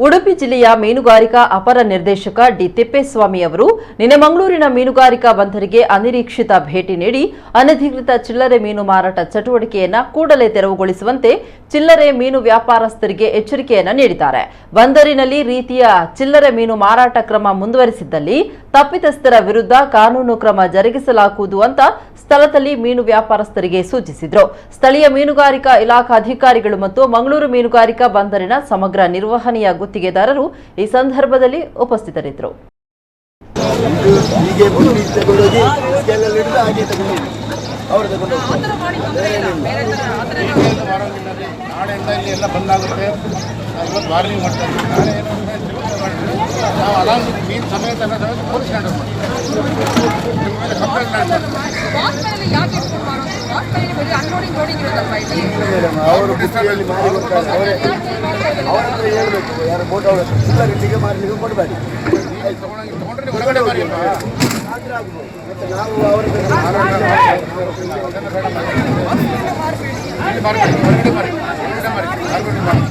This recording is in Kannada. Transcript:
ಉಡುಪಿ ಜಿಲ್ಲೆಯ ಮೀನುಗಾರಿಕಾ ಅಪರ ನಿರ್ದೇಶಕ ಡಿ ತಿಪ್ಪೇಸ್ವಾಮಿ ಅವರು ನಿನ್ನೆ ಮಂಗಳೂರಿನ ಮೀನುಗಾರಿಕಾ ಬಂದರಿಗೆ ಅನಿರೀಕ್ಷಿತ ಭೇಟಿ ನೀಡಿ ಅನಧಿಕೃತ ಚಿಲ್ಲರೆ ಮೀನು ಮಾರಾಟ ಚಟುವಟಿಕೆಯನ್ನು ಕೂಡಲೇ ತೆರವುಗೊಳಿಸುವಂತೆ ಚಿಲ್ಲರೆ ಮೀನು ವ್ಯಾಪಾರಸ್ಥರಿಗೆ ಎಚ್ಚರಿಕೆಯನ್ನು ನೀಡಿದ್ದಾರೆ. ಬಂದರಿನಲ್ಲಿ ರೀತಿಯ ಚಿಲ್ಲರೆ ಮೀನು ಮಾರಾಟ ಕ್ರಮ ಮುಂದುವರಿಸಿದ್ದಲ್ಲಿ ತಪ್ಪಿತಸ್ಥರ ವಿರುದ್ಧ ಕಾನೂನು ಕ್ರಮ ಜರುಗಿಸಲಾಗುವುದು ಅಂತ ಸ್ಥಳದಲ್ಲಿ ಮೀನು ವ್ಯಾಪಾರಸ್ಥರಿಗೆ ಸೂಚಿಸಿದರು. ಸ್ಥಳೀಯ ಮೀನುಗಾರಿಕಾ ಇಲಾಖಾ ಅಧಿಕಾರಿಗಳು ಮತ್ತು ಮಂಗಳೂರು ಮೀನುಗಾರಿಕಾ ಬಂದರಿನ ಸಮಗ್ರ ನಿರ್ವಹಣೆಯ ಗುತ್ತಿಗೆದಾರರು ಈ ಸಂದರ್ಭದಲ್ಲಿ ಉಪಸ್ಥಿತರಿದ್ದರು. ನಾವು